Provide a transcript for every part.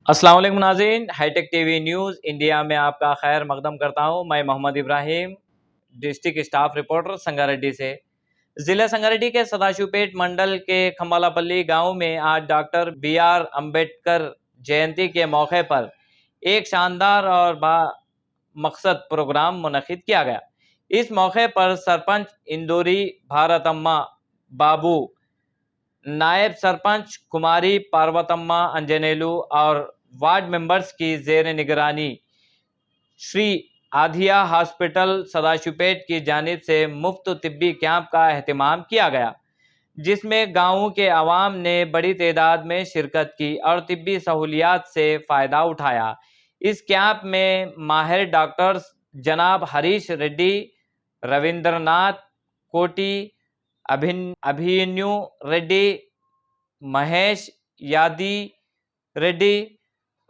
अस्सलाम वालेकुम नाज़रीन, हाईटेक टीवी न्यूज़ इंडिया में आपका खैर मकदम करता हूं। मैं Mohammed Ibrahim, district staff reporter Sangareddy से। ज़िला संगारेड्डी के सदाशिवपेट मंडल के खम्बालापल्ली गांव में आज डॉक्टर B.R. अम्बेडकर जयंती के मौके पर एक शानदार और मकसद प्रोग्राम मुनक्किद किया गया। इस मौके पर सरपंच इंदौरी भारतम्मा बाबू, नायब सरपंच कुमारी पार्वतम्मा अंजनेलू और वार्ड मेंबर्स की जेर निगरानी श्री आधिया हॉस्पिटल सदाशिवपेट की जानिब से मुफ्त तिब्बी कैंप का एहतमाम किया गया, जिसमें गाँव के अवाम ने बड़ी तादाद में शिरकत की और तिब्बी सहूलियात से फ़ायदा उठाया। इस कैंप में माहिर डॉक्टर्स जनाब हरीश रेड्डी, रविंद्रनाथ कोटी, अभिन्यू रेड्डी, महेश यादी रेड्डी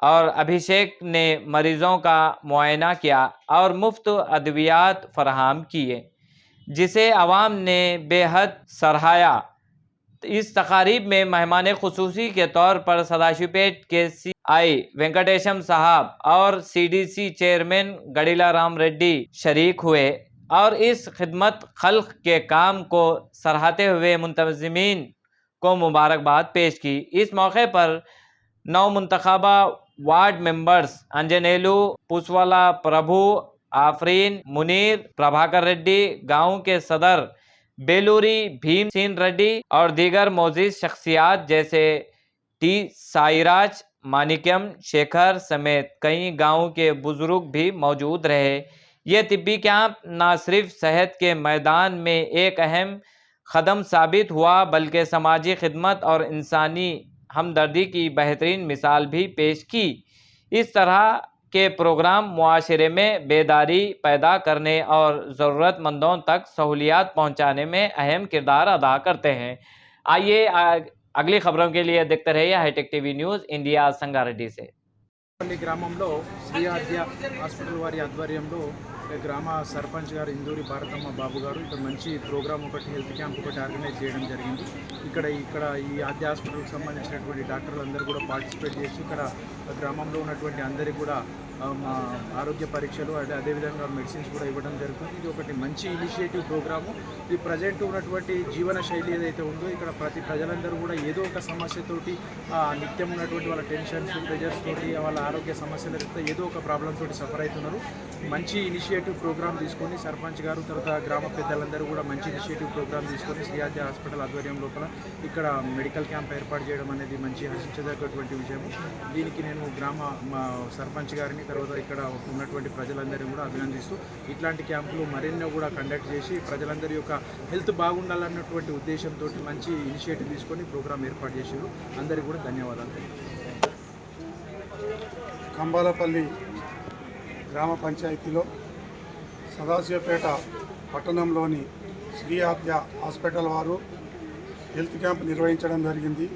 और अभिषेक ने मरीजों का मुआयना किया और मुफ्त अद्वियात फराहम किए, जिसे आवाम ने बेहद सराहाया। इस तकारीब में मेहमान खुसूसी के तौर पर सदाशिवपेट के CI वेंकटेशम साहब और CDC चेयरमैन गड़ीला राम रेड्डी शरीक हुए और इस खिदमत खल्क के काम को सराहते हुए मुंतज़मीन को मुबारकबाद पेश की। इस मौके पर नौ मुंतखबा वार्ड मेंबर्स अंजनेलू, पुसवाला प्रभु, आफरीन, मुनीर, प्रभाकर रेड्डी, गांव के सदर बेलूरी भीम सिंह रेड्डी और दीगर मोजिज शख्सियात जैसे T साईराज, मानिक्यम, शेखर समेत कई गांव के बुजुर्ग भी मौजूद रहे। ये तिब्बी कैंप न सिर्फ सेहत के मैदान में एक अहम कदम साबित हुआ, बल्कि समाजी खिदमत और इंसानी हमदर्दी की बेहतरीन मिसाल भी पेश की। इस तरह के प्रोग्राम मुआशरे में बेदारी पैदा करने और ज़रूरतमंदों तक सहूलियात पहुँचाने में अहम किरदार अदा करते हैं। आइए अगली खबरों के लिए देखते रहिए hitech TV news India Sangareddy से। గ్రామంలో శ్రీ ఆద్య హాస్పిటల్ వారి ఆధ్వర్యంలో గ్రామ సర్పంచ్ గారు ఇందూరి భారతమ్మ బాబు గారు ఇక్కడ మంచి ప్రోగ్రామ్ ఒకటి హెల్త్ క్యాంప్ ఒకటి ఆర్గనైజ్ చేయడం జరిగింది. ఇక్కడ ఈ ఆద్య హాస్పిటల్కి సంబంధించినటువంటి డాక్టర్లు అందరూ కూడా పార్టిసిపేట్ చేసి ఇక్కడ గ్రామంలో ఉన్నటువంటి అందరికీ కూడా ఆరోగ్య పరీక్షలు అదేవిధంగా మెడిసిన్స్ కూడా ఇవ్వడం జరుగుతుంది. ఇది ఒకటి మంచి ఇనిషియేటివ్ ప్రోగ్రాము. ఈ ప్రజెంట్ ఉన్నటువంటి జీవన శైలి ఏదైతే ఉందో ఇక్కడ ప్రజలందరూ కూడా ఏదో ఒక సమస్యతోటి నిత్యం ఉన్నటువంటి వాళ్ళ టెన్షన్స్, ప్రెజర్స్ తోటి, వాళ్ళ ఆరోగ్య సమస్యలతో ఏదో ఒక ప్రాబ్లం తోటి సఫర్ అవుతున్నారు. మంచి ఇనిషియేటివ్ ప్రోగ్రామ్ తీసుకొని సర్పంచ్ గారు తర్వాత గ్రామ పెద్దలందరూ కూడా మంచి ఇనిషియేటివ్ ప్రోగ్రామ్ తీసుకొని శ్రీ ఆద్య హాస్పిటల్ ఆధ్వర్యం లోపల ఇక్కడ మెడికల్ క్యాంప్ ఏర్పాటు చేయడం అనేది మంచి హర్షించదగ్గటువంటి విషయము. దీనికి నేను గ్రామ సర్పంచ్ గారిని తర్వాత ఇక్కడ ఉన్నటువంటి ప్రజలందరినీ కూడా అభినందిస్తూ ఇట్లాంటి క్యాంపులు మరెన్నో కూడా కండక్ట్ చేసి ప్రజలందరి యొక్క హెల్త్ బాగుండాలన్నటువంటి ఉద్దేశంతో మంచి ఇనిషియేటివ్ తీసుకొని ప్రోగ్రామ్ ఏర్పాటు చేశారు. అందరికీ కూడా ధన్యవాదాలు. కంబాలపల్లి గ్రామ పంచాయతీలో సదాశివపేట పట్టణంలోని శ్రీ ఆద్య హాస్పిటల్ వారు హెల్త్ క్యాంప్ నిర్వహించడం జరిగింది.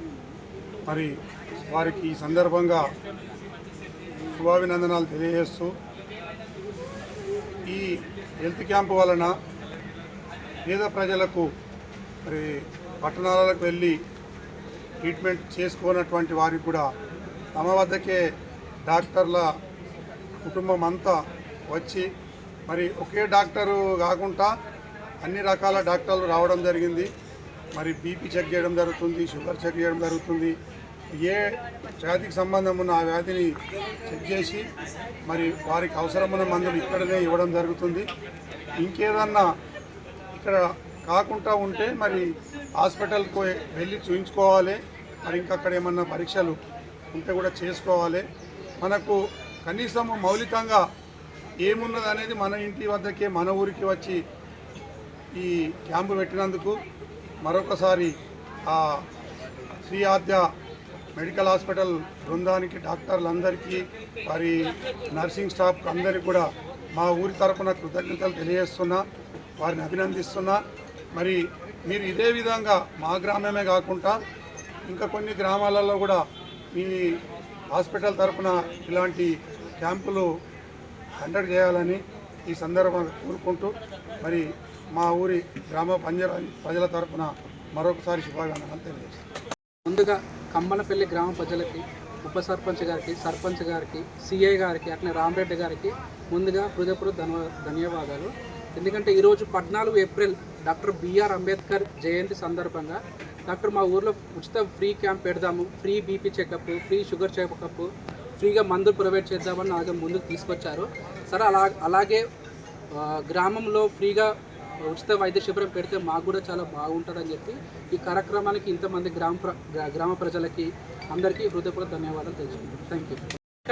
మరి వారికి ఈ సందర్భంగా శుభాభినందనాలు తెలియజేస్తూ, ఈ హెల్త్ క్యాంపు వలన పేద ప్రజలకు మరి పట్టణాలకు వెళ్ళి ట్రీట్మెంట్ చేసుకోనటువంటి వారికి కూడా తమ వద్దకే డాక్టర్ల కుటుంబం అంతా వచ్చి మరి ఒకే డాక్టరు కాకుండా అన్ని రకాల డాక్టర్లు రావడం జరిగింది. మరి బీపీ చెక్ చేయడం జరుగుతుంది, షుగర్ చెక్ చేయడం జరుగుతుంది, ఏ వ్యాధికి సంబంధం ఉన్న ఆ వ్యాధిని చెక్ చేసి మరి వారికి అవసరమైన మందులు ఇక్కడనే ఇవ్వడం జరుగుతుంది. ఇంకేదన్నా ఇక్కడ కాకుండా ఉంటే మరి హాస్పిటల్కి వెళ్ళి చూయించుకోవాలి. మరి ఇంకా అక్కడ ఏమన్నా పరీక్షలు ఉంటే కూడా చేసుకోవాలి. మనకు కనీసం మౌలికంగా ఏమున్నది అనేది మన ఇంటి వద్దకే మన ఊరికి వచ్చి ఈ క్యాంపు పెట్టినందుకు మరొకసారి ఆ శ్రీ ఆద్య మెడికల్ హాస్పిటల్ బృందానికి, డాక్టర్లందరికీ, వారి నర్సింగ్ స్టాఫ్ అందరికీ కూడా మా ఊరి తరపున కృతజ్ఞతలు తెలియజేస్తున్నా, వారిని అభినందిస్తున్నా. మరి మీరు ఇదే విధంగా మా గ్రామమే కాకుండా ఇంకా కొన్ని గ్రామాలలో కూడా మీ హాస్పిటల్ తరపున ఇలాంటి క్యాంపులు కండక్ట్ చేయాలని ఈ సందర్భంగా కోరుకుంటూ మరి మా ఊరి గ్రామ ప్రజల తరపున మరొకసారి శుభాకాంక్షలు తెలియజేస్తాను. ముందుగా కంబనపల్లి గ్రామ ప్రజలకి ఉప సర్పంచ్ గారికి, సర్పంచ్ గారికి, సిఐ గారికి, అట్లనే రామరెడ్డి గారికి ముందుగా హృదయపూర్వక ధన్యవాదాలు. ఎందుకంటే ఈరోజు 14 ఏప్రిల్ డాక్టర్ బిఆర్ అంబేద్కర్ జయంతి సందర్భంగా మా ఊర్లో ఉచిత ఫ్రీ క్యాంప్ పెడదాము, free BP checkup, free sugar checkup, ఫ్రీగా మందులు ప్రొవైడ్ చేద్దామని నాకు ముందుకు తీసుకొచ్చారు. సరే అలాగే గ్రామంలో ఫ్రీగా ఉచిత వైద్య శిబిరం పెడితే మాకు కూడా చాలా బాగుంటుందని చెప్పి ఈ కార్యక్రమానికి ఇంతమంది గ్రామ ప్రజలకి అందరికీ హృదయపూర్వక ధన్యవాదాలు తెలుసుకుంటాం. Thank you.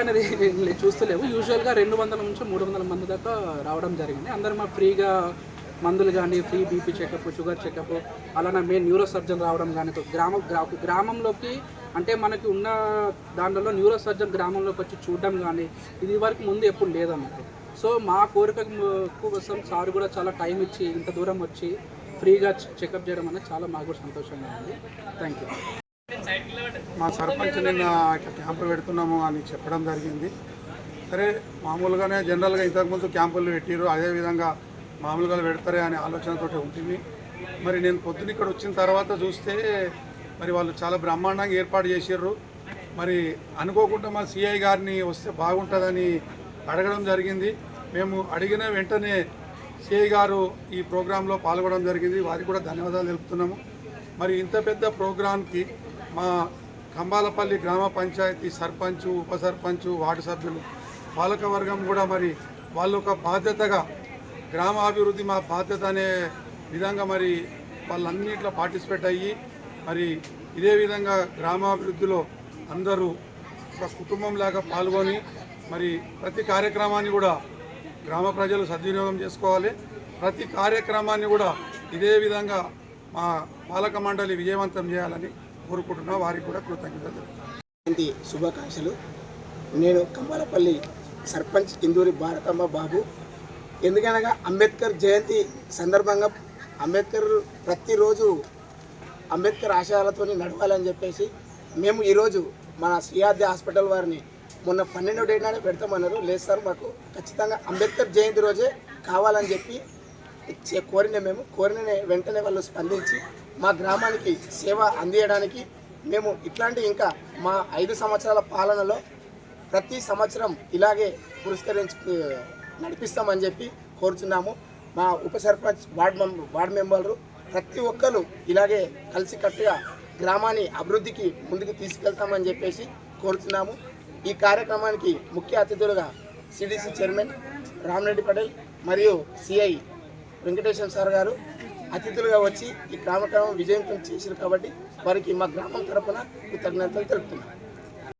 అనేది నేను చూస్తలేము. యూజువల్గా 200 నుంచి 300 మంది దాకా రావడం జరిగింది. అందరూ మా ఫ్రీగా మందులు కానీ, free BP checkup, sugar checkup, అలానే మెయిన్ న్యూరో సర్జన్ రావడం కానీ, గ్రామంలోకి అంటే మనకి ఉన్న దాంట్లో న్యూరో సర్జన్ గ్రామంలోకి వచ్చి చూడడం కానీ ఇది వరకు ముందు ఎప్పుడు లేదన్నట్టు. సో మా కోరిక కోసం సార్ కూడా చాలా టైం ఇచ్చి ఇంత దూరం వచ్చి ఫ్రీగా చెకప్ చేయడం అనేది చాలా మాకు కూడా సంతోషంగా ఉంది. Thank you. మా సర్పంచ్ నిన్న క్యాంపు పెడుతున్నాము అని చెప్పడం జరిగింది. సరే, మామూలుగానే జనరల్గా ఇంతకుముందు క్యాంపులు పెట్టిరు, అదేవిధంగా మామూలుగా పెడతారే అనే ఆలోచనతో ఉంటుంది. మరి నేను పొద్దున ఇక్కడ వచ్చిన తర్వాత చూస్తే మరి వాళ్ళు చాలా బ్రహ్మాండంగా ఏర్పాటు చేసారు. మరి అనుకోకుండా మా సిఐ గారిని వస్తే బాగుంటుందని అడగడం జరిగింది. మేము అడిగిన వెంటనే సిఐ గారు ఈ ప్రోగ్రాంలో పాల్గొనడం జరిగింది. వారికి కూడా ధన్యవాదాలు తెలుపుతున్నాము. మరి ఇంత పెద్ద ప్రోగ్రాంకి మా కంబాలపల్లి గ్రామ పంచాయతీ సర్పంచు, ఉప సర్పంచు, వార్డు సభ్యులు, పాలకవర్గం కూడా మరి వాళ్ళు ఒక బాధ్యతగా గ్రామాభివృద్ధి మా బాధ్యత అనే విధంగా మరి వాళ్ళన్నింటిలో పార్టిసిపేట్ అయ్యి మరి ఇదే విధంగా గ్రామాభివృద్ధిలో అందరూ ఒక కుటుంబంలాగా పాల్గొని మరి ప్రతి కార్యక్రమాన్ని కూడా గ్రామ ప్రజలు సద్వినియోగం చేసుకోవాలి. ప్రతి కార్యక్రమాన్ని కూడా ఇదే విధంగా మా పాలక మండలి విజయవంతం చేయాలని కోరుకుంటున్నా. వారికి కూడా కృతజ్ఞతలు. శుభాకాంక్షలు. నేను కంబాలపల్లి సర్పంచ్ ఇందూరి భారతమ్మ బాబు. ఎందుకనగా అంబేద్కర్ జయంతి సందర్భంగా అంబేద్కర్ ప్రతిరోజు అంబేద్కర్ ఆశయాలతో నడవాలని చెప్పేసి మేము ఈరోజు మన శ్రీయాద్రి హాస్పిటల్ వారిని మొన్న 12వ డేట్ నాడే పెడతామన్నారు. లేదు సార్, మాకు ఖచ్చితంగా అంబేద్కర్ జయంతి రోజే కావాలని చెప్పి కోరిన వెంటనే వాళ్ళు స్పందించి మా గ్రామానికి సేవ అందించడానికి మేము ఇట్లాంటి ఇంకా మా 5 సంవత్సరాల పాలనలో ప్రతి సంవత్సరం ఇలాగే పురస్కరించి నడిపిస్తామని చెప్పి కోరుచున్నాము. మా ఉప సర్పంచ్, వార్డు మెంబర్లు ప్రతి ఒక్కరు ఇలాగే కలిసికట్టుగా గ్రామాన్ని అభివృద్ధికి ముందుకు తీసుకెళ్తామని చెప్పేసి కోరుతున్నాము. ఈ కార్యక్రమానికి ముఖ్య అతిథులుగా సిడిసి చైర్మన్ రామరెడ్డి పటేల్ మరియు సిఐ వెంకటేశ్వర సార్ గారు అతిథులుగా వచ్చి ఈ కార్యక్రమం విజయవంతం చేశారు కాబట్టి వారికి మా గ్రామం తరపున కృతజ్ఞతలు తెలుపుతున్నాం.